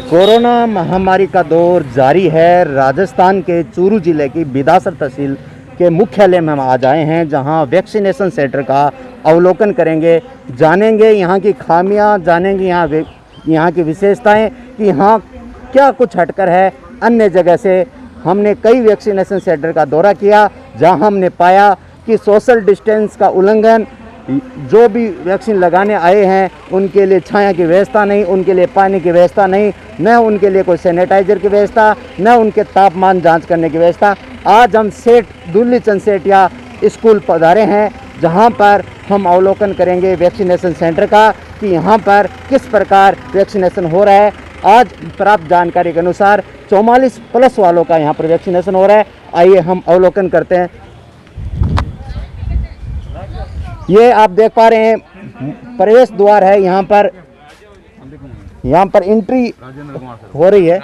Corona महामारी का दौर जारी है। राजस्थान के चूरू जिले की बिदासर तहसील के मुख्यालय में हम आज आए हैं, जहां वैक्सीनेशन सेंटर का अवलोकन करेंगे, जानेंगे यहाँ की खामियां, जानेंगे यहाँ की विशेषताएं कि यहाँ क्या कुछ हटकर है अन्य जगह से। हमने कई वैक्सीनेशन सेंटर का दौरा किया, जहां हमने पाया कि सोशल डिस्टेंस का उल्लंघन, जो भी वैक्सीन लगाने आए हैं उनके लिए छाया की व्यवस्था नहीं, उनके लिए पानी की व्यवस्था नहीं, न उनके लिए कोई सैनिटाइजर की व्यवस्था, न उनके तापमान जांच करने की व्यवस्था। आज हम सेठ दुल्लीचंद सेठिया स्कूल पधारे हैं, जहां पर हम अवलोकन करेंगे वैक्सीनेशन सेंटर का कि यहाँ पर किस प्रकार वैक्सीनेशन हो रहा है। आज प्राप्त जानकारी के अनुसार 44+ वालों का यहाँ पर वैक्सीनेशन हो रहा है। आइए हम अवलोकन करते हैं। ये आप देख पा रहे हैं प्रवेश द्वार है, यहाँ पर एंट्री हो रही है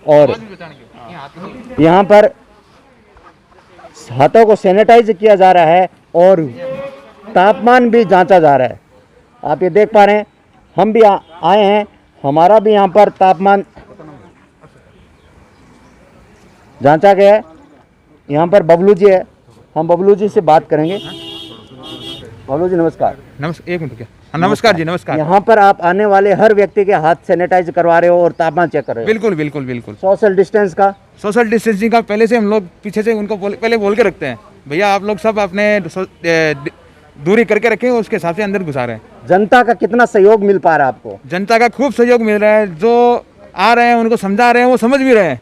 और यहाँ पर हाथों को सैनिटाइज किया जा रहा है और तापमान भी जांचा जा रहा है। आप ये देख पा रहे हैं, हम भी आए हैं, हमारा भी यहाँ पर तापमान जांचा गया है। यहाँ पर बबलू जी है, हम बबलू जी से बात करेंगे। बबलू जी नमस्कार। एक मिनट क्या? नमस्कार जी, नमस्कार। यहाँ पर आप आने वाले हर व्यक्ति के हाथ सैनिटाइज करवा रहे हो और तापमान चेक कर रहे हो? बिल्कुल बिल्कुल बिल्कुल। सोशल डिस्टेंसिंग का पहले से हम लोग पीछे से उनको पहले बोल के रखते हैं, भैया आप लोग सब अपने दूरी करके रखें, उसके हिसाब से अंदर घुसा रहे हैं। जनता का कितना सहयोग मिल पा रहा है आपको? जनता का खूब सहयोग मिल रहा है। जो आ रहे हैं उनको समझा रहे हैं, वो समझ भी रहे हैं,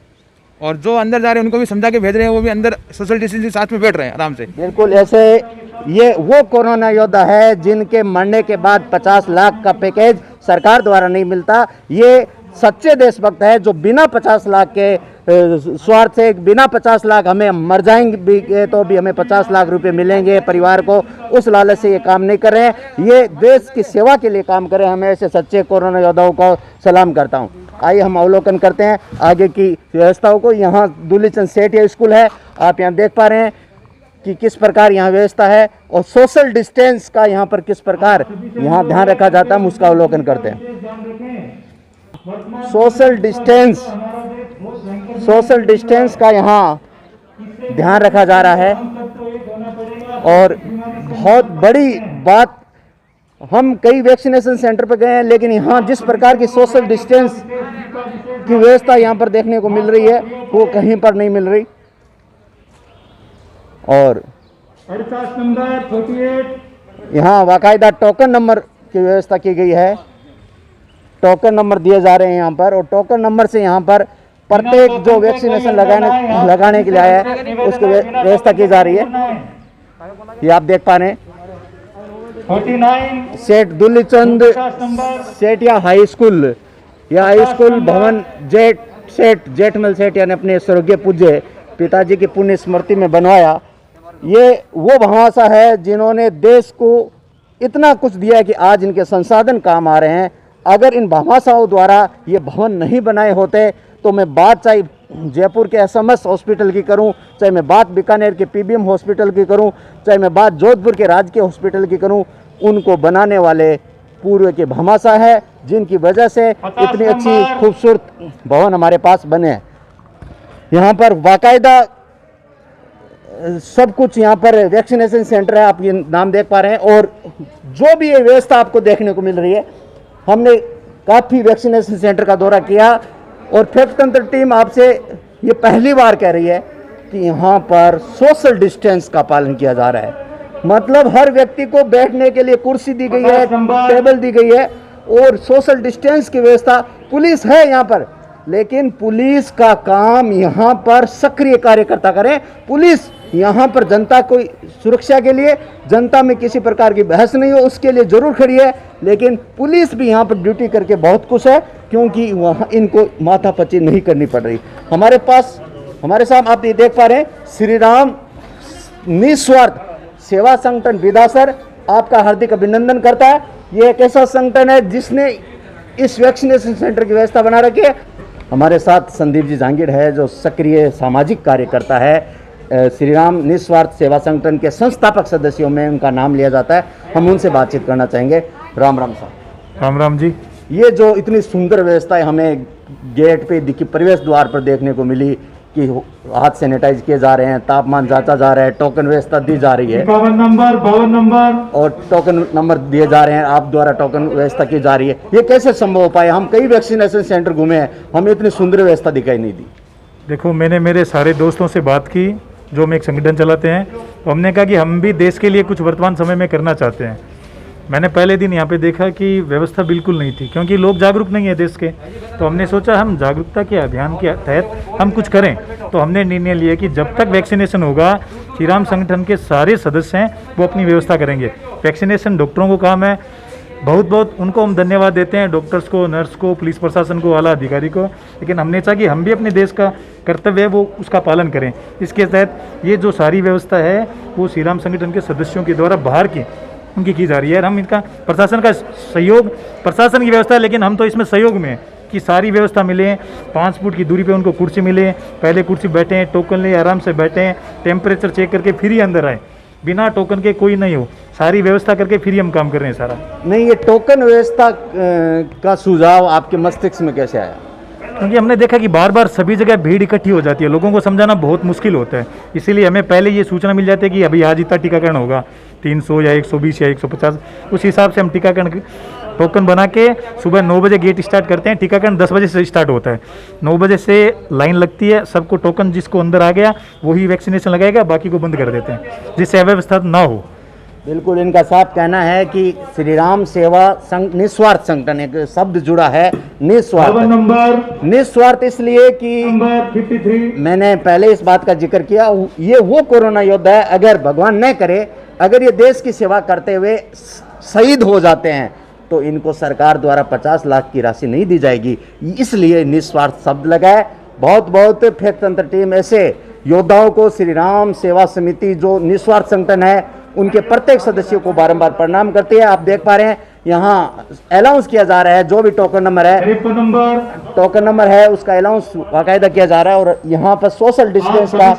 और जो अंदर जा रहे हैं उनको भी समझा के भेज रहे हैं, वो भी अंदर सोशल डिस्टेंसिंग साथ में बैठ रहे हैं आराम से। बिल्कुल ऐसे ये वो कोरोना योद्धा है जिनके मरने के बाद 50 लाख का पैकेज सरकार द्वारा नहीं मिलता। ये सच्चे देशभक्त है जो बिना 50 लाख के स्वार्थ से, बिना 50 लाख हमें मर जाएंगे तो भी हमें 50 लाख रुपए मिलेंगे परिवार को, उस लालच से ये काम नहीं कर रहे हैं। ये देश की सेवा के लिए काम कर रहे हैं। हमें ऐसे सच्चे कोरोना योद्धाओं को सलाम करता हूँ। आइए हम अवलोकन करते हैं आगे की व्यवस्थाओं को। यहाँ दुल्लीचंद सेठिया स्कूल है, आप यहाँ देख पा रहे हैं कि किस प्रकार यहाँ व्यवस्था है और सोशल डिस्टेंस का यहाँ पर किस प्रकार यहाँ ध्यान रखा जाता है, हम उसका अवलोकन करते हैं। सोशल डिस्टेंस का यहाँ ध्यान रखा जा रहा है और बहुत बड़ी बात, हम कई वैक्सीनेशन सेंटर पर गए हैं लेकिन यहाँ जिस प्रकार की सोशल डिस्टेंस की व्यवस्था यहाँ पर देखने को मिल रही है वो कहीं पर नहीं मिल रही। और यहाँ बाकायदा टोकन नंबर की व्यवस्था की गई है, टोकन नंबर दिए जा रहे हैं यहाँ पर, और टोकन नंबर से यहाँ पर प्रत्येक जो वैक्सीनेशन लगाने के लिए आया है उसकी व्यवस्था की जा रही है। ये आप देख पा रहे हैं सेठ दुल्लीचंद सेठिया हाई स्कूल। यह हाई स्कूल भवन सेठ जेठमल सेठिया ने अपने स्वर्गीय पूज्य पिताजी की पुण्य स्मृति में बनवाया। ये वो भामाशाह है जिन्होंने देश को इतना कुछ दिया है कि आज इनके संसाधन काम आ रहे हैं। अगर इन भामाशाहों द्वारा ये भवन नहीं बनाए होते तो मैं बात चाहे जयपुर के SMS हॉस्पिटल की करूं, चाहे मैं बात बीकानेर के PBM हॉस्पिटल की करूं, चाहे मैं बात जोधपुर के राजकीय हॉस्पिटल की करूं, उनको बनाने वाले पूर्व के भामाशाह है जिनकी वजह से इतनी अच्छी खूबसूरत भवन हमारे पास बने हैं। यहाँ पर बाकायदा सब कुछ, यहाँ पर वैक्सीनेशन सेंटर है, आप ये नाम देख पा रहे हैं। और जो भी ये व्यवस्था आपको देखने को मिल रही है, हमने काफ़ी वैक्सीनेशन सेंटर का दौरा किया और फैक्ट तंत्र टीम आपसे ये पहली बार कह रही है कि यहाँ पर सोशल डिस्टेंस का पालन किया जा रहा है। मतलब हर व्यक्ति को बैठने के लिए कुर्सी दी गई है, टेबल दी गई है और सोशल डिस्टेंस की व्यवस्था। पुलिस है यहाँ पर, लेकिन पुलिस का काम यहाँ पर सक्रिय कार्यकर्ता करें। पुलिस यहाँ पर जनता को सुरक्षा के लिए, जनता में किसी प्रकार की बहस नहीं हो उसके लिए जरूर खड़ी है, लेकिन पुलिस भी यहाँ पर ड्यूटी करके बहुत खुश है क्योंकि वहाँ इनको माथापच्ची नहीं करनी पड़ रही। हमारे साथ आप ये देख पा रहे हैं श्री राम निस्वार्थ सेवा संगठन बिदासर आपका हार्दिक अभिनंदन करता है। ये एक ऐसा संगठन है जिसने इस वैक्सीनेशन सेंटर की व्यवस्था बना रखी है। हमारे साथ संदीप जी जांगीड़ है जो सक्रिय सामाजिक कार्यकर्ता है। श्री राम निस्वार्थ सेवा संगठन के संस्थापक सदस्यों में उनका नाम लिया जाता है। हम उनसे बातचीत करना चाहेंगे। राम राम साहब। राम राम जी। ये जो इतनी सुंदर व्यवस्था हमें गेट पे दिखी, प्रवेश द्वार पर देखने को मिली कि हाथ सैनिटाइज किए जा रहे हैं, तापमान जांचा जा रहा है, टोकन व्यवस्था दी जा रही है, 52 नंबर और टोकन नंबर दिए जा रहे हैं, आप द्वारा टोकन व्यवस्था की जा रही है। ये कैसे संभव हो पाया? हम कई वैक्सीनेशन सेंटर घूमे हैं, हमें इतनी सुंदर व्यवस्था दिखाई नहीं दी। देखो, मैंने मेरे सारे दोस्तों से बात की जो हम एक संगठन चलाते हैं, तो हमने कहा कि हम भी देश के लिए कुछ वर्तमान समय में करना चाहते हैं। मैंने पहले दिन यहाँ पे देखा कि व्यवस्था बिल्कुल नहीं थी, क्योंकि लोग जागरूक नहीं है देश के। तो हमने सोचा हम जागरूकता के अभियान के तहत हम कुछ करें। तो हमने निर्णय लिया कि जब तक वैक्सीनेशन होगा, श्री राम संगठन के सारे सदस्य हैं वो अपनी व्यवस्था करेंगे। वैक्सीनेशन डॉक्टरों को काम है, बहुत बहुत उनको हम धन्यवाद देते हैं, डॉक्टर्स को, नर्स को, पुलिस प्रशासन को, आला अधिकारी को। लेकिन हमने चाहा कि हम भी अपने देश का कर्तव्य है वो उसका पालन करें। इसके तहत ये जो सारी व्यवस्था है वो श्री राम संगठन के सदस्यों के द्वारा बाहर की उनकी की जा रही है। और हम इनका प्रशासन का सहयोग, प्रशासन की व्यवस्था है, लेकिन हम तो इसमें सहयोग में कि सारी व्यवस्था मिले, 5 फुट की दूरी पे उनको कुर्सी मिले, पहले कुर्सी बैठें, टोकन ले, आराम से बैठें, टेम्परेचर चेक करके फिर ही अंदर आए, बिना टोकन के कोई नहीं हो, सारी व्यवस्था करके फिर ही हम काम कर रहे हैं सारा। नहीं, ये टोकन व्यवस्था का सुझाव आपके मस्तिष्क में कैसे आया? क्योंकि हमने देखा कि बार बार सभी जगह भीड़ इकट्ठी हो जाती है, लोगों को समझाना बहुत मुश्किल होता है। इसीलिए हमें पहले ये सूचना मिल जाती है कि अभी आज इतना टीकाकरण होगा, 300 या 120 या 150, उस हिसाब से हम टीकाकरण टोकन बना के सुबह 9 बजे गेट स्टार्ट करते हैं। टीकाकरण 10 बजे से स्टार्ट होता है, 9 बजे से लाइन लगती है, सबको टोकन जिसको अंदर आ गया वही वैक्सीनेशन लगाएगा, बाकी को बंद कर देते हैं जिससे अव्यवस्था ना हो। बिल्कुल, इनका साफ कहना है कि श्री राम सेवा संघ निस्वार्थ संगठन, एक शब्द जुड़ा है निस्वार्थ। निस्वार्थ इसलिए कि मैंने पहले इस बात का जिक्र किया, ये वो कोरोना योद्धा है, अगर भगवान न करे, अगर ये देश की सेवा करते हुए शहीद हो जाते हैं तो इनको सरकार द्वारा 50 लाख की राशि नहीं दी जाएगी। इसलिए निस्वार्थ शब्द लगा है। बहुत बहुत फेक तंत्र टीम ऐसे योद्धाओं को, श्री राम सेवा समिति जो निस्वार्थ संगठन है, उनके प्रत्येक सदस्यों को बारंबार प्रणाम करती है। आप देख पा रहे हैं यहाँ अनाउंस किया जा रहा है, जो भी टोकन नंबर है उसका अनाउंस बाकायदा किया जा रहा है, और यहाँ पर सोशल डिस्टेंस का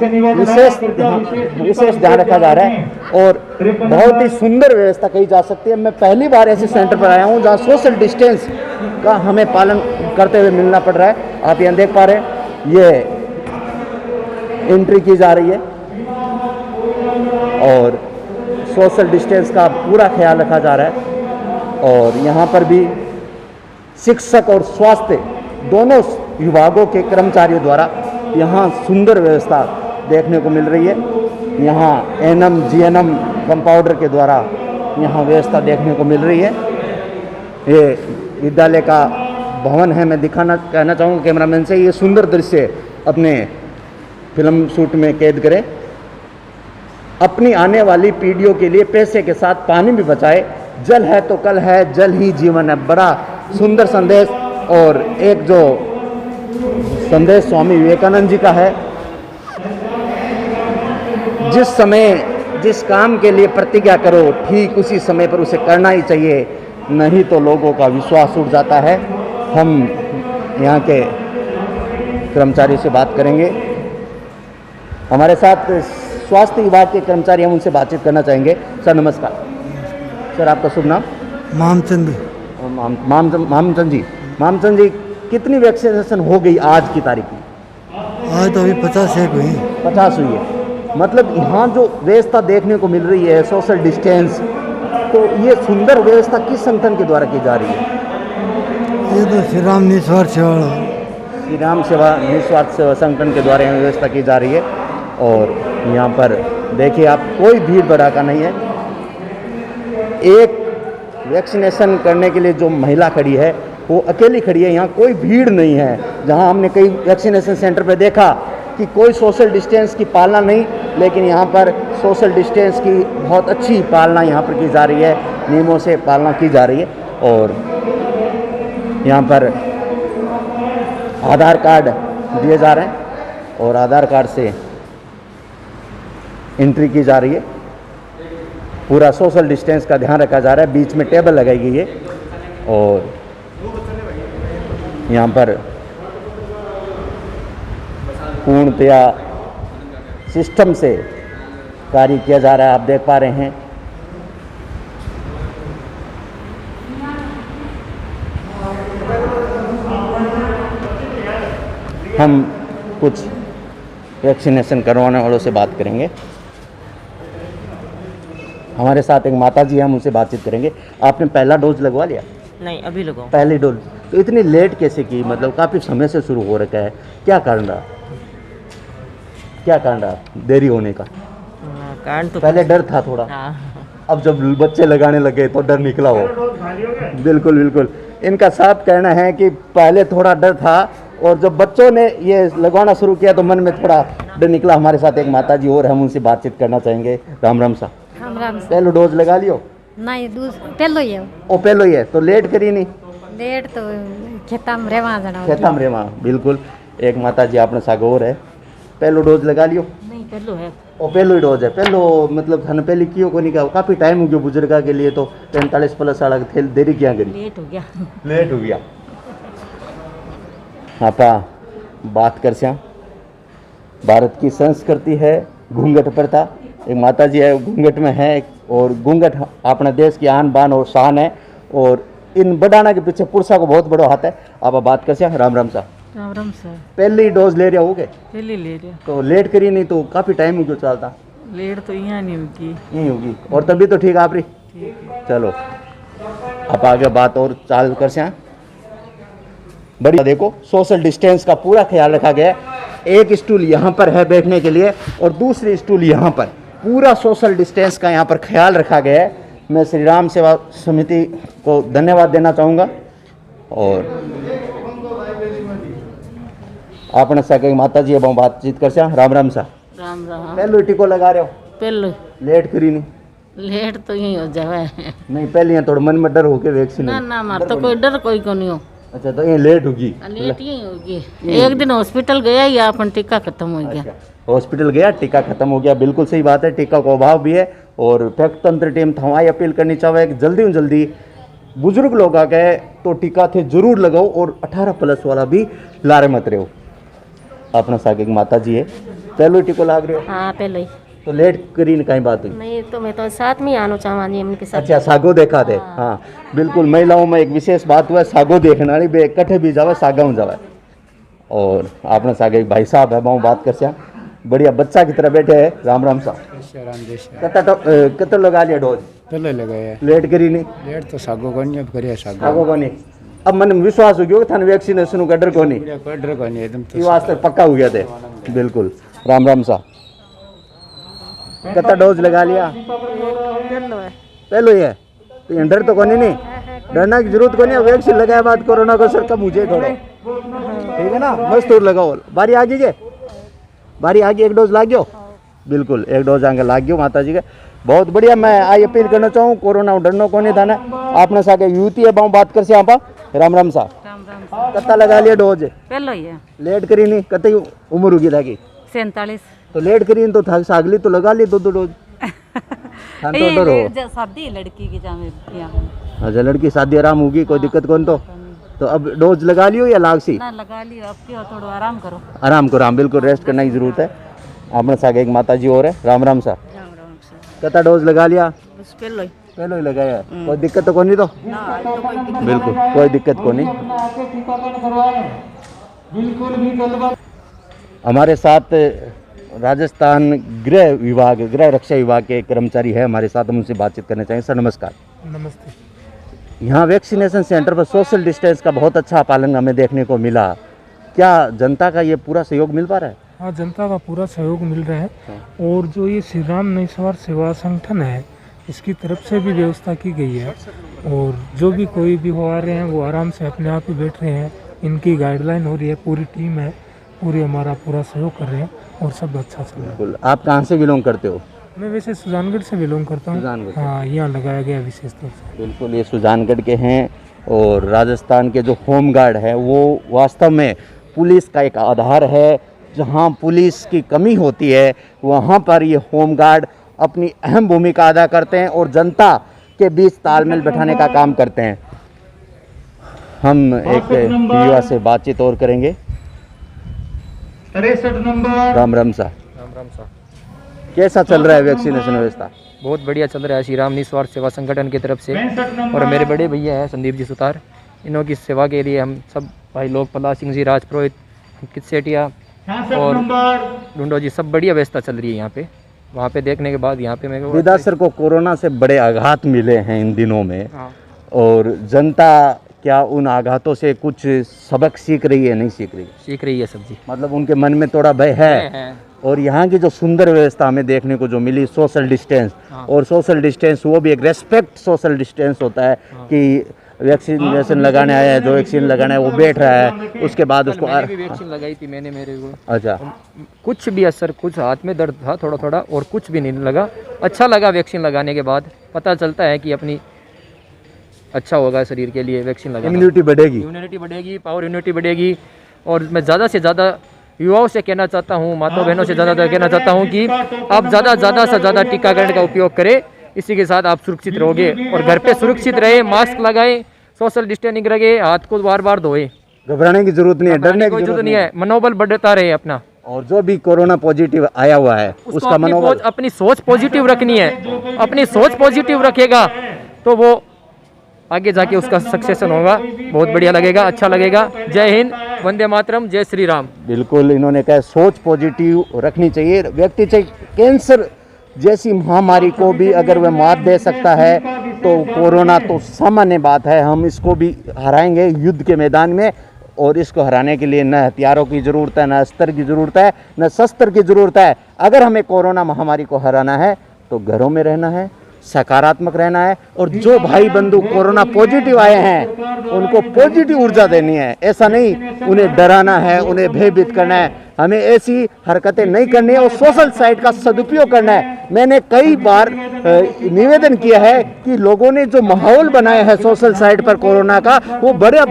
विशेष ध्यान रखा जा रहा है, और बहुत ही सुंदर व्यवस्था कही जा सकती है। मैं पहली बार ऐसे सेंटर पर आया हूँ जहाँ सोशल डिस्टेंस का हमें पालन करते हुए मिलना पड़ रहा है। आप यहाँ देख पा रहे हैं ये एंट्री की जा रही है और सोशल डिस्टेंस का पूरा ख्याल रखा जा रहा है, और यहाँ पर भी शिक्षक और स्वास्थ्य दोनों विभागों के कर्मचारियों द्वारा यहाँ सुंदर व्यवस्था देखने को मिल रही है। यहाँ एनएम जीएनएम कंपाउंडर के द्वारा यहाँ व्यवस्था देखने को मिल रही है। ये विद्यालय का भवन है, मैं कहना चाहूँगा कैमरामैन से, ये सुंदर दृश्य अपने फिल्म शूट में कैद करें। अपनी आने वाली पीढ़ियों के लिए पैसे के साथ पानी भी बचाए। जल है तो कल है, जल ही जीवन है। बड़ा सुंदर संदेश, और एक जो संदेश स्वामी विवेकानंद जी का है, जिस समय जिस काम के लिए प्रतिज्ञा करो ठीक उसी समय पर उसे करना ही चाहिए, नहीं तो लोगों का विश्वास उठ जाता है। हम यहाँ के कर्मचारी से बात करेंगे। हमारे साथ स्वास्थ्य विभाग के कर्मचारी, हम उनसे बातचीत करना चाहेंगे। सर नमस्कार। सर आपका शुभ नाम? मामचंद। मामचंद जी, कितनी वैक्सीनेशन हो गई आज की तारीख में? आज तो अभी 50 हुई। 50 हुई है। मतलब यहाँ जो व्यवस्था देखने को मिल रही है, सोशल डिस्टेंस, तो ये सुंदर व्यवस्था किस संगठन के द्वारा की जा रही है? ये तो श्री राम निस्वार्थ सेवा, श्री राम सेवा निस्वार्थ सेवा संगठन के द्वारा यहाँ व्यवस्था की जा रही है। और यहाँ पर देखिए आप, कोई भीड़ भड़ाका नहीं है। एक वैक्सीनेशन करने के लिए जो महिला खड़ी है वो अकेली खड़ी है, यहाँ कोई भीड़ नहीं है। जहाँ हमने कई वैक्सीनेशन सेंटर पर देखा कि कोई सोशल डिस्टेंस की पालना नहीं, लेकिन यहाँ पर सोशल डिस्टेंस की बहुत अच्छी पालना यहाँ पर की जा रही है, नियमों से पालना की जा रही है। और यहाँ पर आधार कार्ड दिए जा रहे हैं और आधार कार्ड से एंट्री की जा रही है। पूरा सोशल डिस्टेंस का ध्यान रखा जा रहा है। बीच में टेबल लगाई गई है और यहाँ पर पूर्णतया सिस्टम से कार्य किया जा रहा है। आप देख पा रहे हैं हम कुछ वैक्सीनेशन करवाने वालों से बात करेंगे। हमारे साथ एक माता जी हैं, हम उनसे बातचीत करेंगे। आपने पहला डोज लगवा लिया? नहीं, अभी लगाओ। पहली डोज तो इतनी लेट कैसे की? मतलब काफ़ी समय से शुरू हो रखा है, क्या कारण रहा? क्या कारण रहा देरी होने का? कारण तो पहले डर था थोड़ा, हाँ। अब जब बच्चे लगाने लगे तो डर निकला हो। बिल्कुल बिल्कुल, इनका साफ कहना है कि पहले थोड़ा डर था और जब बच्चों ने ये लगवाना शुरू किया तो मन में थोड़ा डर निकला। हमारे साथ एक माता जी और हम उनसे बातचीत करना चाहेंगे। राम राम सा। राम राम से पहलो डोज लगा लियो? नहीं, दूस पेलो ये ओ पहलो ही है तो लेट करी नहीं? लेट तो खेता में रेवा जना खेता में रेवा। बिल्कुल, एक माता जी आपने सागोर है, पहलो डोज लगा लियो? नहीं, पहलो है। ओ पहलो ही डोज है? पहलो मतलब थाने पहले कियो को नहीं, काफ़ी टाइम हो गया बुजुर्गा के लिए, तो 45+ साल थे, देरी क्या करी? लेट हो गया। लेट हो गया। आपा बात कर श्याम, भारत की संस्कृति है घूंघट प्रथा। एक माता जी है घूंघट में है, और घूंघट अपने देश की आन बान और शान है, और इन बढ़ाना के पीछे पुरुषों को बहुत बड़ा हाथ है। आप बात कर श्याम। राम राम सा। राम राम सर। पहली डोज ले रहे हो गए पहले ले रहे। तो लेट करी नहीं तो काफ़ी टाइम हो गया चलता? लेट तो यहाँ नहीं होगी। यही होगी, और तभी तो ठीक आप रही। चलो अब आगे बात और चाल कर श्याम। बड़ी देखो, सोशल डिस्टेंस का पूरा ख्याल रखा गया है। एक स्टूल यहाँ पर है बैठने के लिए और दूसरी स्टूल यहाँ पर, पूरा सोशल डिस्टेंस का यहाँ पर ख्याल रखा गया है। मैं श्री राम सेवा समिति को धन्यवाद देना चाहूँगा। और आपने सके माता जी अब बातचीत कर श्याम। राम राम सा। राम राम। पहले टीको लगा रहे हो? पहलो लेट करी नहीं? लेट तो यही हो जावे। नहीं, पहले यहाँ थोड़ा मन में डर होके वैक्सीन? ना ना, मार तो कोई डर कोई को नहीं हो। अच्छा, तो ये लेट होगी? लेट यही होगी। एक दिन हॉस्पिटल गया या अपन टीका खत्म हो गया। हॉस्पिटल गया, टीका खत्म हो गया। बिल्कुल सही बात है, टीका का अभाव भी है। और फैक्ट तंत्र टीम थवाई अपील करनी चाहे कि जल्दी में जल्दी बुजुर्ग लोग आ गए तो टीका थे जरूर लगाओ, और 18+ वाला भी लारे मत रहो। अपना सागे की माता जी है, पहले टीको लाग रहे हो? हाँ, पहले ही। तो लेट करी न कहीं बात हुई? नहीं तो मैं तो साथ में आना चाहवा जी उनके साथ। अच्छा, सागो देखा थे। हाँ बिल्कुल, महिलाओं में एक विशेष बात हुआ है, सागो देखने वाली बे इकट्ठे भी जावे, सागा में जावे। और आपने सागे भाई साहब है, बहुत बात कर श्याम, बढ़िया बच्चा की तरह बैठे है। राम राम साहब। कितना लगा लिया डोज? पहले लगाया। लेट करी नहीं? लेट तो सागो को नहीं, अब करिए सागो को नहीं। अब मन में विश्वास हो गया थाने वैक्सीनेशन का डर को नहीं? कोई डर को नहीं, एकदम ये वास्ते पक्का हो गया थे। बिल्कुल। राम राम साहब, कितना डोज लगा लिया? पहले ही है तो ये डर तो कोनी नहीं, डरना की जरूरत को नहीं। वैक्सीन लगाया बाद कोरोना को सर कम मुझे थोड़ा, ठीक है ना? मस्त और लगाओ। बारी आगे के, बारी आगे एक डोज लाग गयो? बिल्कुल, एक डोज आगे लाग गयो माता जी के। बहुत बढ़िया। मैं आई अपील करना चाहूँ, कोरोना डरना को नहीं था ना। आपने सागे युवती है, बात कर से आप। राम राम साहब। राम राम। कितना लगा लिया डोज? पहलो ही है। लेट करी नहीं? कतई उम्र होगी था कि 47। तो लेट करी तो था सागली तो लगा ली 2 डोज। हाँ, तो डरो। शादी लड़की की जामे। अच्छा, लड़की शादी आराम होगी, कोई दिक्कत कौन? तो अब डोज लगा लियो या लाग सी? ना लगा लियो, अब क्या थोड़ा आराम करो। आराम करो, हाँ बिल्कुल, रेस्ट करने की जरूरत है। आपने सागे एक माता जी और है। राम राम सा। राम राम सर। कितना डोज लगा लिया? बस पहलो ही। पहले ही लगाया। कोई दिक्कत तो नहीं? तो बिल्कुल कोई दिक्कत को नहीं। हमारे साथ राजस्थान गृह विभाग, गृह रक्षा विभाग के कर्मचारी है हमारे साथ, हम उनसे बातचीत करना चाहेंगे। सर नमस्कार। नमस्ते। यहाँ वैक्सीनेशन सेंटर पर सोशल डिस्टेंस का बहुत अच्छा पालन हमें देखने को मिला। क्या जनता का ये पूरा सहयोग मिल पा रहा है? हाँ, जनता का पूरा सहयोग मिल रहा है। और जो ये श्री राम निस्वार्थ सेवा संगठन है, इसकी तरफ से भी व्यवस्था की गई है। और जो भी कोई भी हो आ रहे हैं वो आराम से अपने आप ही बैठ रहे हैं। इनकी गाइडलाइन हो रही है, पूरी टीम है, पूरी हमारा पूरा सहयोग कर रहे हैं और सब अच्छा चल रहा है। बिल्कुल। आप कहाँ से बिलोंग करते हो? मैं वैसे सुजानगढ़ से बिलोंग करता हूँ। सुजानगढ़ से। हाँ, यहाँ लगाया गया विशेष तौर से। बिल्कुल, ये सुजानगढ़ के हैं। और राजस्थान के जो होम गार्ड है वो वास्तव में पुलिस का एक आधार है। जहाँ पुलिस की कमी होती है वहाँ पर ये होम गार्ड अपनी अहम भूमिका अदा करते हैं और जनता के बीच तालमेल बैठाने का काम करते हैं। हम एक युवा से बातचीत और करेंगे। 63 नंबर। राम राम सा। राम राम साहब। कैसा चल रहा है वैक्सीनेशन व्यवस्था? बहुत बढ़िया चल रहा है श्री राम निस्वार्थ सेवा संगठन की तरफ से। और मेरे बड़े भैया हैं संदीप जी सुतार, इन्हों की सेवा के लिए हम सब भाई लोग, पला सिंह जी राजपुरोहित, अंकित सेठिया और ढूंढो जी, सब बढ़िया व्यवस्था चल रही है यहाँ पे। वहाँ पे देखने के बाद यहाँ पे मेरे को विदासर को कोरोना से बड़े आघात मिले हैं इन दिनों में, हाँ। और जनता क्या उन आघातों से कुछ सबक सीख रही है, नहीं सीख रही है? सीख रही है सब जी। मतलब उनके मन में थोड़ा भय है। और यहाँ की जो सुंदर व्यवस्था हमें देखने को जो मिली, सोशल डिस्टेंस, और सोशल डिस्टेंस वो भी एक रेस्पेक्ट सोशल डिस्टेंस होता है कि वैक्सीनेशन लगाने आया है, जो वैक्सीन लगाना है वो बैठ रहा है, उसके बाद उसको मैंने भी वैक्सीन लगाई थी, मैंने मेरे को अच्छा कुछ भी असर, कुछ हाथ में दर्द था थोड़ा थोड़ा और कुछ भी नहीं लगा। अच्छा लगा वैक्सीन लगाने के बाद, पता चलता है कि अपनी अच्छा होगा शरीर के लिए वैक्सीन लगाना। इम्यूनिटी बढ़ेगी, इम्यूनिटी बढ़ेगी, पावर इम्यूनिटी बढ़ेगी। और मैं ज़्यादा से ज़्यादा युवाओं से कहना चाहता हूँ, माताओं बहनों से ज़्यादा कहना चाहता हूँ कि आप ज़्यादा से ज़्यादा टीकाकरण का उपयोग करें। इसी के साथ आप सुरक्षित रहोगे और घर पे सुरक्षित रहे, मास्क लगाएं, सोशल डिस्टेंसिंग रखे, हाथ को बार बार धोए। घबराने की जरूरत नहीं है, डरने की कोई जरूरत नहीं है, मनोबल बढ़ता रहे अपना। और जो भी कोरोना पॉजिटिव आया हुआ है उसका मनोबल, अपनी सोच पॉजिटिव रखनी है। अपनी सोच पॉजिटिव रखेगा तो वो आगे जाके उसका सक्सेसन होगा, बहुत बढ़िया लगेगा, अच्छा लगेगा। जय हिंद, वंदे मातरम, जय श्री राम। बिल्कुल इन्होंने कहा सोच पॉजिटिव रखनी चाहिए। व्यक्ति चाहे कैंसर जैसी महामारी को भी अगर वह मात दे सकता है तो कोरोना तो सामान्य बात है, हम इसको भी हराएंगे युद्ध के मैदान में। और इसको हराने के लिए न हथियारों की ज़रूरत है, न अस्त्र की ज़रूरत है, न शस्त्र की ज़रूरत है। अगर हमें कोरोना महामारी को हराना है तो घरों में रहना है, सकारात्मक रहना है, और जो भाई बंधु कोरोना पॉजिटिव आए हैं उनको पॉजिटिव ऊर्जा देनी है। ऐसा नहीं उन्हें डराना है, उन्हें भयभीत करना है। हमें ऐसी हरकतें नहीं करनी है और सोशल साइट का सदुपयोग करना है। मैंने कई बार निवेदन किया है कि लोगों ने जो माहौल बनाया है सोशल साइट पर कोरोना का, वो बड़े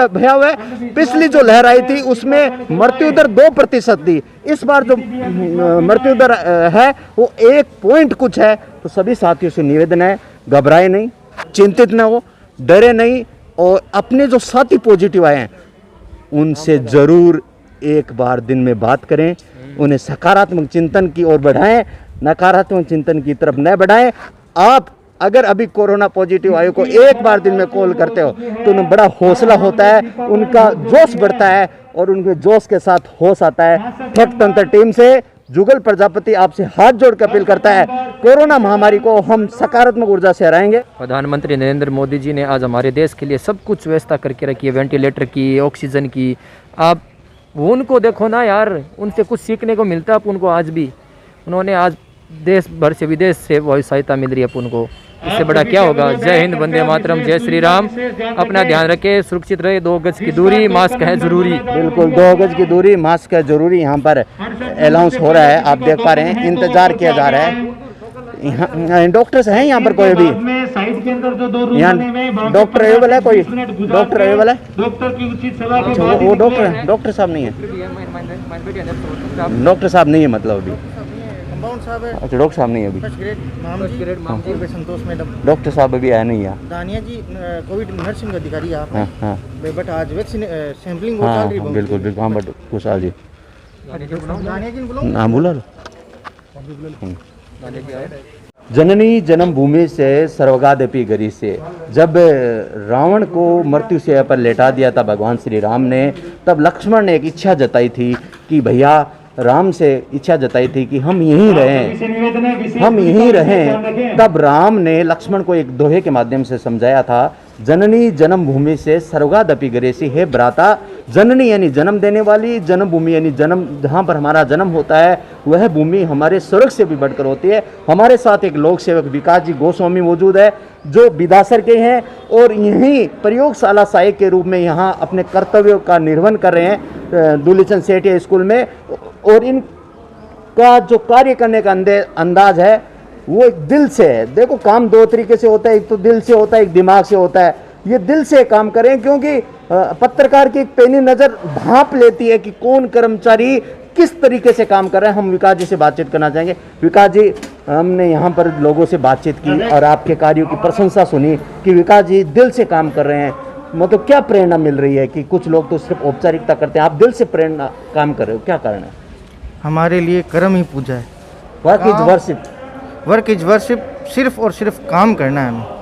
भयावह है। पिछली जो लहर आई थी उसमें मृत्यु दर 2% थी, इस बार जो मृत्यु दर है वो 1 पॉइंट कुछ है। तो सभी साथियों से निवेदन है, घबराए नहीं, चिंतित ना हो, डरे नहीं, और अपने जो साथी पॉजिटिव आए हैं उनसे ज़रूर एक बार दिन में बात करें, उन्हें सकारात्मक चिंतन की ओर बढ़ाएं, नकारात्मक चिंतन की तरफ न बढ़ाएं। आप अगर अभी कोरोना पॉजिटिव आयु को एक बार दिन में कॉल करते हो तो उन्हें बड़ा हौसला होता है, उनका जोश बढ़ता है और उनके जोश के साथ होश आता है। फैक्ट तंत्र टीम से जुगल प्रजापति आपसे हाथ जोड़ कर अपील करता है, कोरोना महामारी को हम सकारात्मक ऊर्जा से हराएंगे। प्रधानमंत्री नरेंद्र मोदी जी ने आज हमारे देश के लिए सब कुछ व्यवस्था करके रखी है, वेंटिलेटर की, ऑक्सीजन की। आप उनको देखो ना यार, उनसे कुछ सीखने को मिलता है अपन को। आज भी उन्होंने आज देश भर से, विदेश से बहुत सहायता मिल रही है अपन को, इससे बड़ा क्या होगा। जय हिंद, वंदे मातरम, जय श्री राम। अपना ध्यान रखे, सुरक्षित रहे, 2 गज की दूरी, मास्क है जरूरी। बिल्कुल 2 गज की दूरी, मास्क है जरूरी। यहाँ पर अनाउंस हो रहा है, आप देख पा रहे हैं, इंतजार किया जा रहा है। यहाँ डॉक्टर्स हैं यहाँ पर कोई भी? यहाँ डॉक्टर अवेलेबल है? कोई डॉक्टर अवेलेबल है? अच्छा वो डॉक्टर साहब नहीं है, डॉक्टर साहब नहीं है मतलब अभी। अच्छा डॉक्टर साहब नहीं है अभी, डॉक्टर साहब अभी आया नहीं है। दानिया जी कोविड नर्सिंग अधिकारी आप हाँ हाँ बट आज वैक्सीन सैंपलिंग हाँ बिल्कुल बिल्कुल। हाँ बट कुशाल जी, हाँ बोला। जननी जन्मभूमि से सर्वगादपि गरी से, जब रावण को मृत्यु से पर लेटा दिया था भगवान श्री राम ने, तब लक्ष्मण ने एक इच्छा जताई थी कि भैया, राम से इच्छा जताई थी कि हम यहीं रहें, हम यहीं रहें। तब राम ने लक्ष्मण को एक दोहे के माध्यम से समझाया था, जननी जन्मभूमि से सर्वगादपि गरेसी। हे भ्राता, जननी यानी जन्म देने वाली, जन्मभूमि यानी जन्म जहाँ पर हमारा जन्म होता है, वह भूमि हमारे स्वर्ग से भी बढ़कर होती है। हमारे साथ एक लोक सेवक विकास जी गोस्वामी मौजूद है जो बिदासर के हैं और यहीं प्रयोगशाला सहायक के रूप में यहाँ अपने कर्तव्यों का निर्वहन कर रहे हैं दूलीचंद सेठिया स्कूल में। और इनका जो कार्य करने का अंदाज है वो एक दिल से है। देखो काम 2 तरीके से होता है, एक तो दिल से होता है, एक दिमाग से होता है। ये दिल से काम करें, क्योंकि पत्रकार की एक पैनी नज़र भांप लेती है कि कौन कर्मचारी किस तरीके से काम कर रहे हैं। हम विकास जी से बातचीत करना चाहेंगे। विकास जी, हमने यहाँ पर लोगों से बातचीत की और आपके कार्यों की प्रशंसा सुनी कि विकास जी दिल से काम कर रहे हैं। मतलब क्या प्रेरणा मिल रही है कि कुछ लोग तो सिर्फ औपचारिकता करते हैं, आप दिल से प्रेरणा काम कर रहे हो, क्या कारण है? हमारे लिए कर्म ही पूजा है। Work is worship, work is worship, सिर्फ और सिर्फ काम करना है हमें।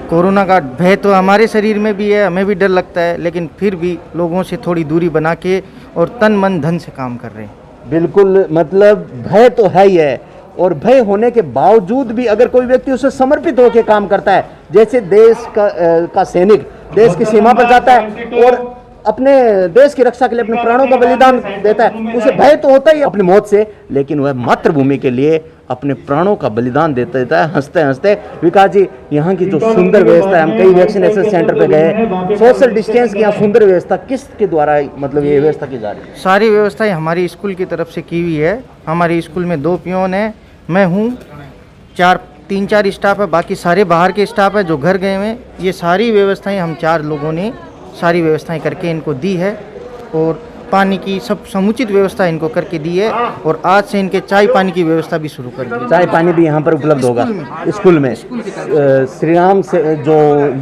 कोरोना का भय तो हमारे शरीर में भी है, हमें भी डर लगता है, लेकिन फिर भी लोगों से थोड़ी दूरी बना के और तन मन धन से काम कर रहे हैं। बिल्कुल, मतलब भय तो है ही है, और भय होने के बावजूद भी अगर कोई व्यक्ति उसे समर्पित होकर काम करता है, जैसे देश का सैनिक देश की सीमा पर जाता है और अपने देश की रक्षा के लिए अपने प्राणों का बलिदान देता है, उसे भय तो होता ही अपनी मौत से, लेकिन वह मातृभूमि के लिए अपने प्राणों का बलिदान देता है हंसते हंसते। विकास जी, यहाँ की जो सुंदर व्यवस्था है, हम कई वैक्सीनेशन सेंटर पे गए, सोशल डिस्टेंस की यहाँ सुंदर व्यवस्था किसके द्वारा मतलब ये व्यवस्था की जा रही है? सारी व्यवस्थाएं हमारी स्कूल की तरफ से की हुई है। हमारी स्कूल में 2 पियोन हैं, मैं हूँ, 3-4 स्टाफ है, बाकी सारे बाहर के स्टाफ है जो घर गए हुए हैं। ये सारी व्यवस्थाएं हम 4 लोगों ने सारी व्यवस्थाएं करके इनको दी है, और पानी की सब समुचित व्यवस्था इनको करके दी है, और आज से इनके चाय पानी की व्यवस्था भी शुरू कर दी। चाय पानी भी यहाँ पर उपलब्ध होगा स्कूल में। श्री राम से जो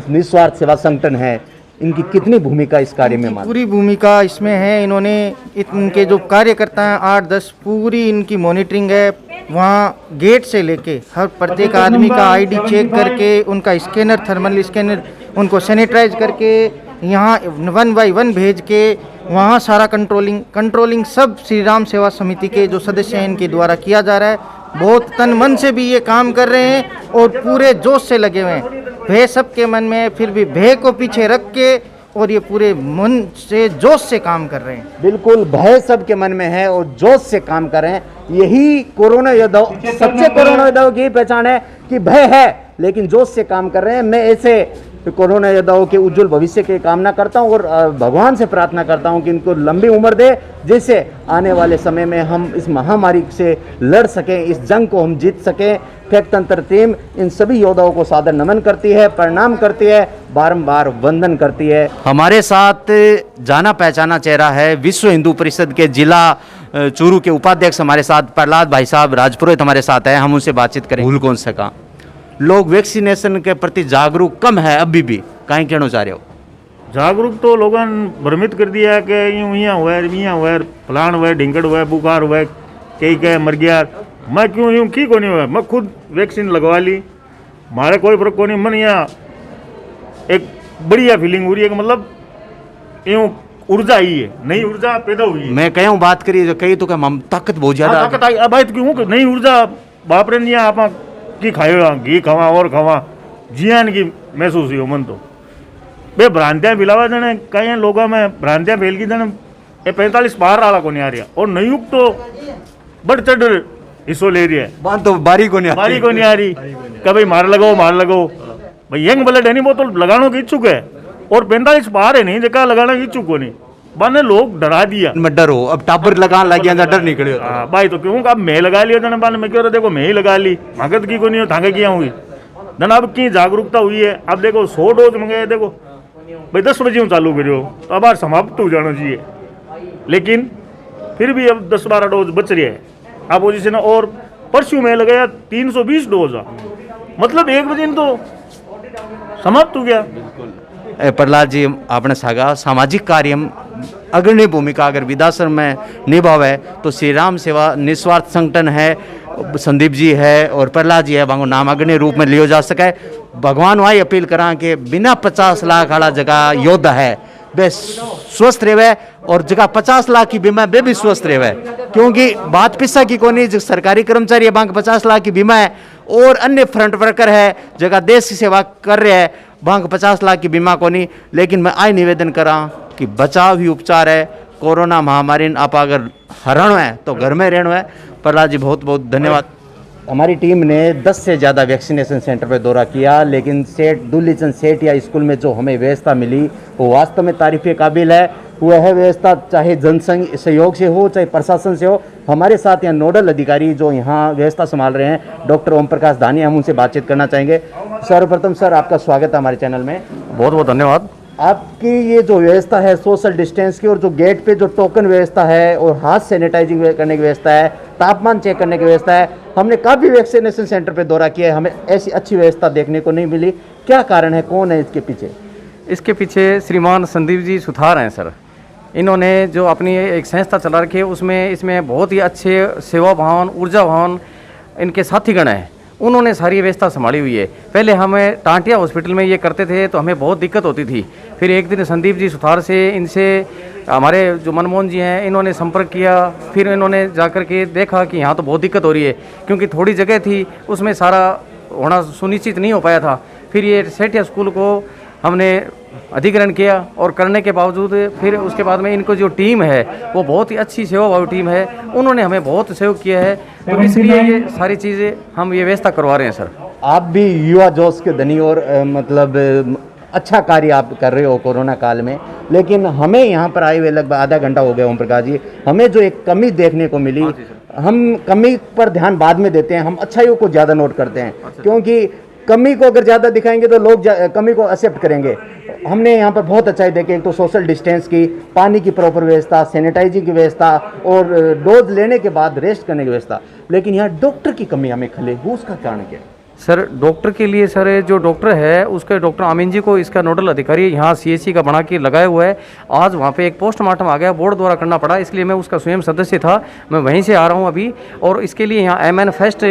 निस्वार्थ सेवा संगठन है, इनकी कितनी भूमिका इस कार्य में? पूरी भूमिका इसमें है। इन्होंने इनके जो कार्यकर्ता हैं 8-10 पूरी इनकी मॉनिटरिंग है। वहाँ गेट से लेके हर प्रत्येक आदमी का आईडी चेक करके, उनका स्कैनर, थर्मल स्कैनर, उनको सैनिटाइज करके यहाँ 1 बाय 1 भेज के वहाँ सारा कंट्रोलिंग सब श्री राम सेवा समिति के जो सदस्य हैं इनके द्वारा किया जा रहा है। बहुत तन मन से भी ये काम कर रहे हैं और पूरे जोश से लगे हुए हैं। भय सबके मन में है, फिर भी भय को पीछे रख के और ये पूरे मन से जोश से काम कर रहे हैं। बिल्कुल, भय सबके मन में है और जोश से काम कर रहे हैं। यही कोरोना योद्धाओं, सच्चे कोरोना योद्धाओं की पहचान है कि भय है लेकिन जोश से काम कर रहे हैं। मैं ऐसे कोरोना योद्धाओं के उज्जवल भविष्य की कामना करता हूं और भगवान से प्रार्थना करता हूं कि इनको लंबी उम्र दे, जिससे आने वाले समय में हम इस महामारी से लड़ सकें, इस जंग को हम जीत सकें। फेकतंत्र टीम इन सभी योद्धाओं को सादर नमन करती है, प्रणाम करती है, बारंबार वंदन करती है। हमारे साथ जाना पहचाना चेहरा है विश्व हिंदू परिषद के जिला चूरू के उपाध्यक्ष हमारे साथ प्रहलाद भाई साहब राजपुरोहित हमारे साथ है। हम उनसे बातचीत करें। भूल कौन सका, लोग वैक्सीनेशन के प्रति जागरूक कम है अभी भी, कहीं कहना चाह रहे हो? जागरूक तो लोगों भ्रमित कर दिया है कि यूँ यहाँ हुआ फलान हुआ, ढिंगड़ हुआ, बुखार हुआ, कई कह मर गया। मैं क्यों यूँ की को नहीं हुआ, मैं खुद वैक्सीन लगवा ली, मारे कोई फर्क को नहीं। मन यहाँ एक बढ़िया फीलिंग हो रही है कि मतलब यूँ ऊर्जा आई है, नई ऊर्जा पैदा हुई है। मैं कहूँ बात करिए जो कही तो क्या ताकत बहुत ज्यादा ताकत आई। अब क्यों नई ऊर्जा बाप रे आप की खाओ, घी खावा और खावा, जियान की महसूस हो मन तो बे भ्रांतियाँ फैलावा देने कई लोगों में भ्रांतियाँ फैल की देने। ये 45 पार वाला को नहीं आ रहा और नयुक्त तो बढ़ चढ़ हिस्सो ले रही है, बात तो बारी को नहीं आ रही। कभी मार लगो भाई, यंग ब्लड है नहीं वो तो लगाने की इच्छुक है, और 45 पार है नहीं जगह लगाने की इच्छुक को नहीं। बाने लोग डरा दिया, मैं डरो अब टाबर लगा लग गया, डर निकले। भाई तो क्यों अब मैं लगा लिया था बाने, मैं क्यों रहा देखो मैं ही लगा ली, भागत की को नहीं हो, थांगे किया हुई धन। अब की जागरूकता हुई है। अब देखो 100 डोज मंगाए, देखो भाई 10 बजे चालू करो तो अब समाप्त हो जाना चाहिए, लेकिन फिर भी अब 10-12 डोज बच रही है अपोजिशन। और परसों में लगाया 320 डोज, मतलब 1 बजे तो समाप्त हो गया। प्रहलाद जी, आपने सागा सामाजिक कार्य अग्रणी भूमिका अगर विधाश्रम में निभावे तो श्री राम सेवा निस्वार्थ संगठन है, संदीप जी है और प्रहलाद जी है, वांगो नाम अग्रणी रूप में लियो जा सके। भगवान वही अपील करा कि बिना 50 लाख वाला जगह योद्धा है वे स्वस्थ रहे और जगह 50 लाख की बीमा वे भी स्वस्थ रहे, क्योंकि बात पिस्सा की कोनी जो सरकारी कर्मचारी है बैंक 50 लाख की बीमा है और अन्य फ्रंट वर्कर है जगह देश की सेवा कर रहे हैं बैंक 50 लाख की बीमा को नहीं। लेकिन मैं आई निवेदन करा कि बचाव ही उपचार है। कोरोना महामारी आप अगर हरण है तो घर में रहना है। प्रहलाद जी बहुत बहुत धन्यवाद। हमारी टीम ने 10 से ज़्यादा वैक्सीनेशन सेंटर पर दौरा किया, लेकिन सेठ दूलीचंद सेठिया स्कूल में जो हमें व्यवस्था मिली वो वास्तव में तारीफ़ के काबिल है। वह व्यवस्था चाहे जनसंघ सहयोग से हो चाहे प्रशासन से हो। हमारे साथ यहाँ नोडल अधिकारी जो यहाँ व्यवस्था संभाल रहे हैं डॉक्टर ओम प्रकाश दानी, हम उनसे बातचीत करना चाहेंगे। सर्वप्रथम सर आपका स्वागत है हमारे चैनल में। बहुत बहुत धन्यवाद। आपकी ये जो व्यवस्था है सोशल डिस्टेंस की और जो गेट पे जो टोकन व्यवस्था है और हाथ सैनिटाइजिंग करने की व्यवस्था है, तापमान चेक करने की व्यवस्था है, हमने काफ़ी वैक्सीनेशन सेंटर पे दौरा किया है, हमें ऐसी अच्छी व्यवस्था देखने को नहीं मिली। क्या कारण है, कौन है इसके पीछे? इसके पीछे श्रीमान संदीप जी सुथार हैं सर। इन्होंने जो अपनी एक संस्था चला रखी है उसमें इसमें बहुत ही अच्छे सेवा भावन ऊर्जा भावन इनके साथीगण हैं, उन्होंने सारी व्यवस्था संभाली हुई है। पहले हमें टांटिया हॉस्पिटल में ये करते थे तो हमें बहुत दिक्कत होती थी। फिर एक दिन संदीप जी सुथार से इनसे हमारे जो मनमोहन जी हैं इन्होंने संपर्क किया, फिर इन्होंने जाकर के देखा कि यहाँ तो बहुत दिक्कत हो रही है, क्योंकि थोड़ी जगह थी उसमें सारा होना सुनिश्चित नहीं हो पाया था। फिर ये सेठिया स्कूल को हमने अधिग्रहण किया और करने के बावजूद फिर उसके बाद में इनको जो टीम है वो बहुत ही अच्छी सेवाभावी टीम है, उन्होंने हमें बहुत सहयोग किया है, तो इसलिए ये सारी चीज़ें हम ये व्यवस्था करवा रहे हैं सर। आप भी युवा जोश के धनी और मतलब अच्छा कार्य आप कर रहे हो कोरोना काल में, लेकिन हमें यहाँ पर आए हुए लगभग आधा घंटा हो गया ओम प्रकाश जी, हमें जो एक कमी देखने को मिली, हम कमी पर ध्यान बाद में देते हैं, हम अच्छाइयों को ज़्यादा नोट करते हैं, क्योंकि कमी को अगर ज़्यादा दिखाएंगे तो लोग कमी को एक्सेप्ट करेंगे। हमने यहाँ पर बहुत अच्छाई देखी, एक तो सोशल डिस्टेंस की, पानी की प्रॉपर व्यवस्था, सैनिटाइजिंग की व्यवस्था और डोज लेने के बाद रेस्ट करने की व्यवस्था, लेकिन यहाँ डॉक्टर की कमी हमें खले, वो उसका कारण क्या है? सर डॉक्टर के लिए सर जो डॉक्टर है उसके डॉक्टर आमीन जी को इसका नोडल अधिकारी यहाँ CSC का बना के लगाया हुआ है। आज वहाँ पे एक पोस्टमार्टम आ गया, बोर्ड द्वारा करना पड़ा, इसलिए मैं उसका स्वयं सदस्य था, मैं वहीं से आ रहा हूँ अभी। और इसके लिए यहाँ MN फेस्ट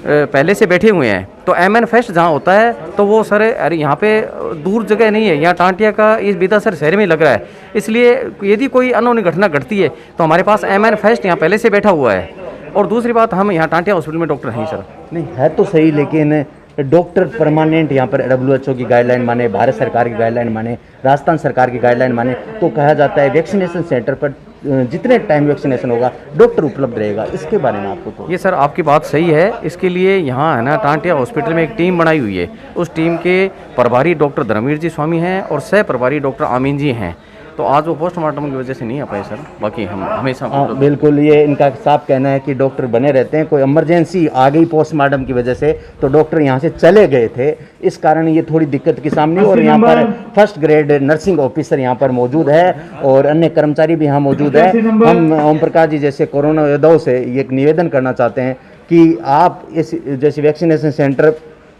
पहले से बैठे हुए हैं, तो MN फेस्ट जहाँ होता है तो वो सर अरे यहाँ पे दूर जगह नहीं है, यहाँ टांटिया का इस बिदासर शहर में लग रहा है, इसलिए यदि कोई अनहोनी घटना घटती है तो हमारे पास MN फेस्ट यहाँ पहले से बैठा हुआ है। और दूसरी बात, हम यहाँ टांटिया हॉस्पिटल में डॉक्टर हैं सर। नहीं है तो सही, लेकिन डॉक्टर परमानेंट यहाँ पर WHO की गाइडलाइन माने, भारत सरकार की गाइडलाइन माने, राजस्थान सरकार की गाइडलाइन माने, तो कहा जाता है वैक्सीनेशन सेंटर पर जितने टाइम वैक्सीनेशन होगा डॉक्टर उपलब्ध रहेगा, इसके बारे में आपको तो? ये सर आपकी बात सही है, इसके लिए यहाँ है ना टांटिया हॉस्पिटल में एक टीम बनाई हुई है, उस टीम के प्रभारी डॉक्टर धर्मवीर जी स्वामी हैं और सह प्रभारी डॉक्टर आमीन जी हैं। तो आज वो पोस्टमार्टम की वजह से नहीं आ पाए सर, बाकी हम हमेशा बिल्कुल, ये इनका साफ कहना है कि डॉक्टर बने रहते हैं, कोई इमरजेंसी आ गई पोस्टमार्टम की वजह से तो डॉक्टर यहाँ से चले गए थे, इस कारण ये थोड़ी दिक्कत की सामने। और यहाँ पर फर्स्ट ग्रेड नर्सिंग ऑफिसर यहाँ पर मौजूद है और अन्य कर्मचारी भी यहाँ मौजूद है। हम ओम प्रकाश जी जैसे कोरोना योद्धाओं से ये एक निवेदन करना चाहते हैं कि आप इस जैसे वैक्सीनेशन सेंटर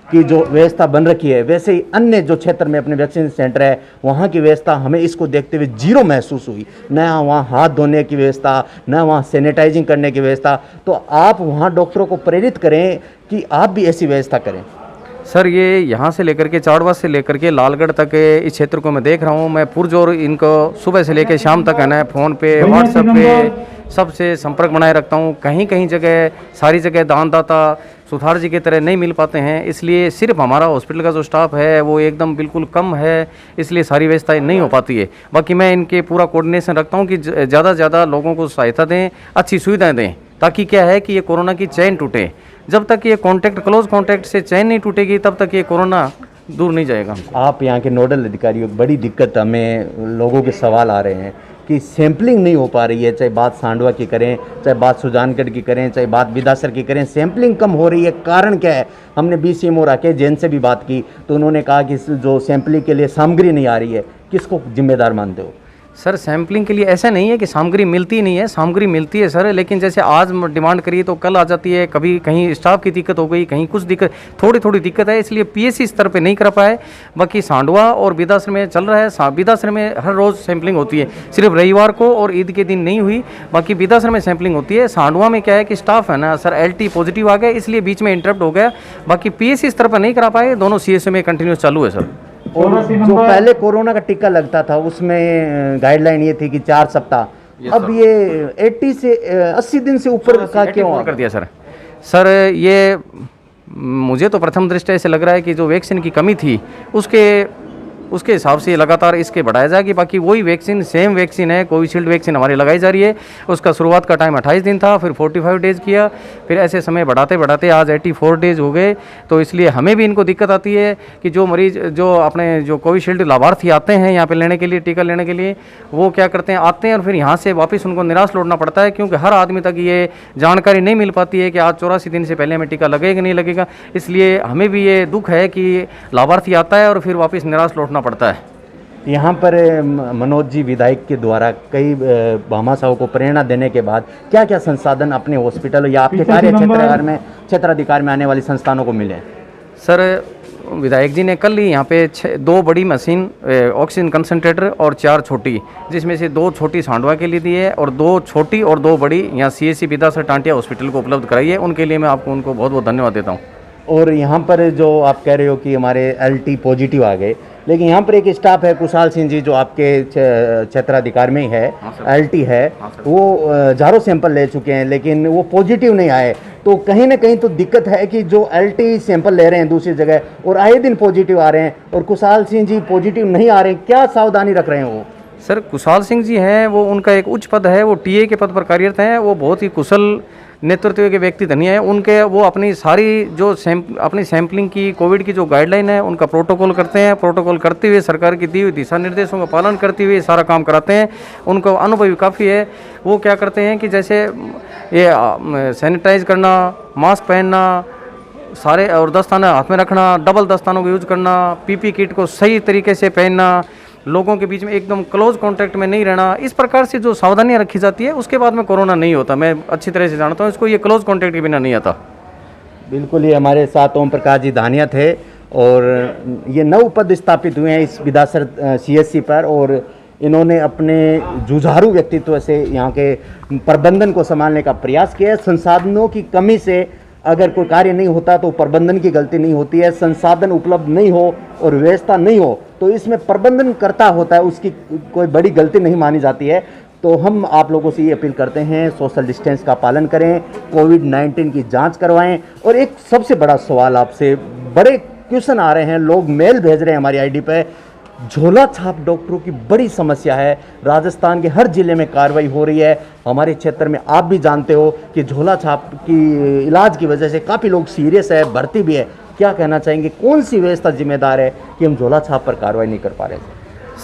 की जो व्यवस्था बन रखी है, वैसे ही अन्य जो क्षेत्र में अपने वैक्सीन सेंटर है वहाँ की व्यवस्था हमें इसको देखते हुए जीरो महसूस हुई, न वहाँ हाथ धोने की व्यवस्था, न वहाँ सैनिटाइजिंग करने की व्यवस्था। तो आप वहाँ डॉक्टरों को प्रेरित करें कि आप भी ऐसी व्यवस्था करें। सर ये यहाँ से लेकर के चाड़वा से लेकर के लालगढ़ तक इस क्षेत्र को मैं देख रहा हूँ, मैं पुरजोर इनको सुबह से लेकर शाम तक है ना फ़ोन पे व्हाट्सएप पे सबसे संपर्क बनाए रखता हूँ। कहीं कहीं जगह सारी जगह दानदाता सुथार जी की तरह नहीं मिल पाते हैं, इसलिए सिर्फ हमारा हॉस्पिटल का जो स्टाफ है वो एकदम बिल्कुल कम है, इसलिए सारी व्यवस्थाएं नहीं हो पाती है। बाकी मैं इनके पूरा कोऑर्डिनेशन रखता हूँ कि ज़्यादा से ज़्यादा लोगों को सहायता दें, अच्छी सुविधाएं दें, ताकि क्या है कि ये कोरोना की चैन टूटे। जब तक ये क्लोज कॉन्टैक्ट से चैन नहीं टूटेगी तब तक ये कोरोना दूर नहीं जाएगा। आप यहाँ के नोडल अधिकारी, बड़ी दिक्कत हमें लोगों के सवाल आ रहे हैं कि सैंपलिंग नहीं हो पा रही है, चाहे बात सांडवा की करें, चाहे बात सुजानगढ़ की करें, चाहे बात बिदासर की करें, सैंपलिंग कम हो रही है, कारण क्या है? हमने BCMO राकेश जैन से भी बात की तो उन्होंने कहा कि जो सैंपलिंग के लिए सामग्री नहीं आ रही है, किसको जिम्मेदार मानते हो? सर सैम्पलिंग के लिए ऐसा नहीं है कि सामग्री मिलती नहीं है, सामग्री मिलती है सर, लेकिन जैसे आज डिमांड करिए तो कल आ जाती है, कभी कहीं स्टाफ की दिक्कत हो गई, कहीं कुछ दिक्कत, थोड़ी दिक्कत है, इसलिए PSC स्तर पे नहीं कर पाए। बाकी सांडवा और बिदासर में चल रहा है, बिदासर में हर रोज़ सैम्पलिंग होती है, सिर्फ रविवार को और ईद के दिन नहीं हुई, बाकी बिदासर में सैम्पलिंग होती है। सांडवा में क्या है कि स्टाफ है ना सर LT पॉजिटिव आ गया, इसलिए बीच में इंटरप्ट हो गया, बाकी PSC स्तर पर नहीं करा पाए, दोनों CSO में कंटिन्यूस चालू है सर। और जो पहले कोरोना का टीका लगता था उसमें गाइडलाइन ये थी कि 4 सप्ताह, अब ये 80 से 80 दिन से ऊपर का क्यों कर दिया सर? सर ये मुझे तो प्रथम दृष्टया ऐसे लग रहा है कि जो वैक्सीन की कमी थी उसके हिसाब से लगातार इसके बढ़ाया जाएगी। बाकी वही वैक्सीन सेम वैक्सीन है, कोविशील्ड वैक्सीन हमारी लगाई जा रही है, उसका शुरुआत का टाइम 28 दिन था, फिर 45 डेज़ किया, फिर ऐसे समय बढ़ाते आज 84 डेज़ हो गए। तो इसलिए हमें भी इनको दिक्कत आती है कि जो मरीज जो अपने जो कोविशील्ड लाभार्थी आते हैं यहाँ पे लेने के लिए, टीका लेने के लिए, वो क्या करते हैं, आते हैं और फिर यहाँ से वापस उनको निराश लौटना पड़ता है, क्योंकि हर आदमी तक ये जानकारी नहीं मिल पाती है कि आज 84 दिन से पहले हमें टीका लगेगा नहीं लगेगा। इसलिए हमें भी ये दुख है कि लाभार्थी आता है और फिर वापस निराश लौटना पड़ता है। यहाँ पर मनोज जी विधायक के द्वारा कई भामाशाहों को प्रेरणा देने के बाद क्या क्या संसाधन अपने हॉस्पिटल या आपके कार्य क्षेत्राधिकार में आने वाली संस्थानों को मिले? सर विधायक जी ने कल ही यहाँ पे 2 बड़ी मशीन ऑक्सीजन कंसंट्रेटर और 4 छोटी, जिसमें से 2 छोटी सांडवा के लिए दी है और 2 छोटी और 2 बड़ी यहाँ CSC बिदासर टांटिया हॉस्पिटल को उपलब्ध कराई है। उनके लिए मैं उनको बहुत बहुत धन्यवाद देता हूँ। और यहाँ पर जो आप कह रहे हो कि हमारे LT पॉजिटिव आ गए, लेकिन यहाँ पर एक स्टाफ है, कुशाल सिंह जी, जो आपके क्षेत्राधिकार में ही है, एलटी है, वो हजारों सैंपल ले चुके हैं लेकिन वो पॉजिटिव नहीं आए। तो कहीं ना कहीं तो दिक्कत है कि जो एलटी सैंपल ले रहे हैं दूसरी जगह और आए दिन पॉजिटिव आ रहे हैं और कुशाल सिंह जी पॉजिटिव नहीं आ रहे हैं, क्या सावधानी रख रहे हैं वो? सर कुशाल सिंह जी हैं, वो उनका एक उच्च पद है, वो टीए के पद पर कार्यरत हैं, वो बहुत ही कुशल नेतृत्व के व्यक्ति धनी है। उनके वो अपनी सारी जो अपनी सैंपलिंग की कोविड की जो गाइडलाइन है उनका प्रोटोकॉल करते हैं, प्रोटोकॉल करते हुए सरकार की दी हुई दिशा निर्देशों का पालन करते हुए सारा काम कराते हैं। उनको अनुभव भी काफ़ी है। वो क्या करते हैं कि जैसे ये सैनिटाइज करना, मास्क पहनना, सारे और दस्ताने हाथ में रखना, डबल दस्तानों का यूज करना, पीपी किट को सही तरीके से पहनना, लोगों के बीच में एकदम क्लोज कांटेक्ट में नहीं रहना, इस प्रकार से जो सावधानियां रखी जाती है उसके बाद में कोरोना नहीं होता। मैं अच्छी तरह से जानता हूं इसको, ये क्लोज कांटेक्ट के बिना नहीं आता। बिल्कुल, ये हमारे साथ ओम प्रकाश जी धानिया थे और ये 9 पद स्थापित हुए हैं इस विदासर CSC पर और इन्होंने अपने जुझारू व्यक्तित्व से यहाँ के प्रबंधन को संभालने का प्रयास किया है। संसाधनों की कमी से अगर कोई कार्य नहीं होता तो प्रबंधन की गलती नहीं होती है। संसाधन उपलब्ध नहीं हो और व्यवस्था नहीं हो तो इसमें प्रबंधन करता होता है, उसकी कोई बड़ी गलती नहीं मानी जाती है। तो हम आप लोगों से ये अपील करते हैं, सोशल डिस्टेंस का पालन करें, कोविड-19 की जांच करवाएं। और एक सबसे बड़ा सवाल आपसे, बड़े क्वेश्चन आ रहे हैं, लोग मेल भेज रहे हैं हमारी आईडी पे, झोला छाप डॉक्टरों की बड़ी समस्या है। राजस्थान के हर जिले में कार्रवाई हो रही है। हमारे क्षेत्र में आप भी जानते हो कि झोला छाप की इलाज की वजह से काफ़ी लोग सीरियस है, भर्ती भी है। क्या कहना चाहेंगे, कौन सी व्यवस्था जिम्मेदार है कि हम झोला छाप पर कार्रवाई नहीं कर पा रहे?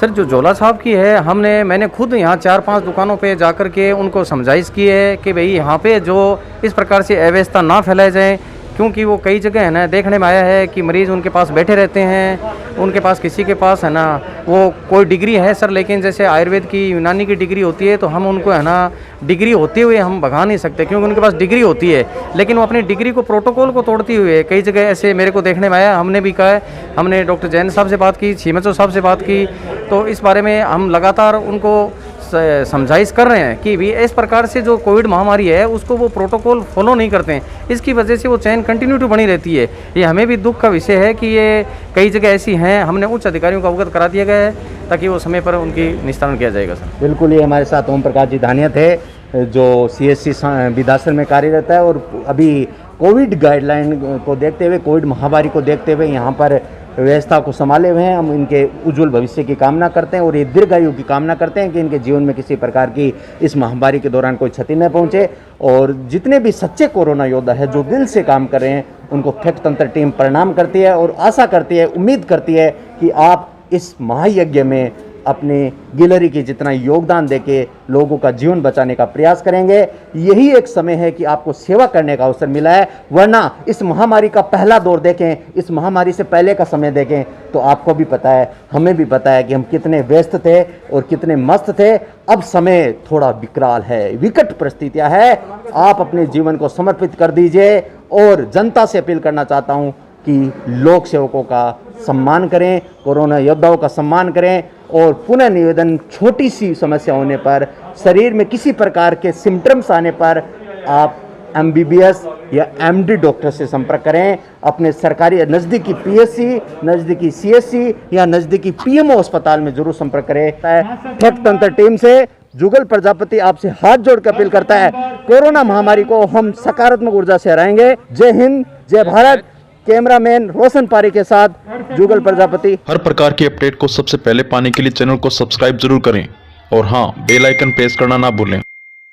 सर जो झोला छाप की है, मैंने खुद यहाँ 4-5 दुकानों पे जाकर के उनको समझाइश की है कि भाई यहाँ पे जो इस प्रकार से अव्यवस्था ना फैलाई जाए, क्योंकि वो कई जगह है ना देखने में आया है कि मरीज़ उनके पास बैठे रहते हैं, उनके पास किसी के पास है ना वो कोई डिग्री है सर, लेकिन जैसे आयुर्वेद की, यूनानी की डिग्री होती है तो हम उनको है ना डिग्री होते हुए हम भगा नहीं सकते, क्योंकि उनके पास डिग्री होती है लेकिन वो अपनी डिग्री को, प्रोटोकॉल को तोड़ती हुए कई जगह ऐसे मेरे को देखने में आया। हमने भी कहा है, हमने डॉक्टर जैन साहब से बात की, छीमचो साहब से बात की, तो इस बारे में हम लगातार उनको समझाइश कर रहे हैं कि भी इस प्रकार से जो कोविड महामारी है उसको वो प्रोटोकॉल फॉलो नहीं करते हैं, इसकी वजह से वो चैन कंटिन्यूटी बनी रहती है। ये हमें भी दुख का विषय है कि ये कई जगह ऐसी हैं। हमने उच्च अधिकारियों को अवगत करा दिया गया है ताकि वो समय पर उनकी निस्तारण किया जाएगा सर। बिल्कुल, ये हमारे साथ ओम प्रकाश जी धानिया थे जो CSC विदासर में कार्यरत है और अभी कोविड गाइडलाइन को देखते हुए, कोविड महामारी को देखते हुए यहाँ पर व्यवस्था को संभाले हुए हैं। हम इनके उज्जवल भविष्य की कामना करते हैं और ये दीर्घायु की कामना करते हैं कि इनके जीवन में किसी प्रकार की इस महामारी के दौरान कोई क्षति न पहुंचे। और जितने भी सच्चे कोरोना योद्धा है जो दिल से काम कर रहे हैं उनको फैक्ट तंत्र टीम प्रणाम करती है और आशा करती है, उम्मीद करती है कि आप इस महायज्ञ में अपने गिलहरी की जितना योगदान देके लोगों का जीवन बचाने का प्रयास करेंगे। यही एक समय है कि आपको सेवा करने का अवसर मिला है, वरना इस महामारी का पहला दौर देखें, इस महामारी से पहले का समय देखें तो आपको भी पता है, हमें भी पता है कि हम कितने व्यस्त थे और कितने मस्त थे। अब समय थोड़ा विकराल है, विकट परिस्थितियां है। आप अपने जीवन को समर्पित कर दीजिए और जनता से अपील करना चाहता हूं कि लोक सेवकों का सम्मान करें, कोरोना योद्धाओं का सम्मान करें। और पुनः निवेदन, छोटी सी समस्या होने पर, शरीर में किसी प्रकार के सिम्टम्स आने पर आप MBBS या MD डॉक्टर से संपर्क करें। अपने सरकारी नज़दीकी PSC, नज़दीकी CSC या नज़दीकी PMO अस्पताल में जरूर संपर्क करें। फैक्ट तंत्र टीम से जुगल प्रजापति आपसे हाथ जोड़ कर अपील करता है, कोरोना महामारी को हम सकारात्मक ऊर्जा से हराएंगे। जय हिंद, जय भारत। कैमरामैन रोशन पारी के साथ जुगल प्रजापति। हर प्रकार की अपडेट को सबसे पहले पाने के लिए चैनल को सब्सक्राइब जरूर करें और हाँ, बेल आइकन प्रेस करना ना भूलें।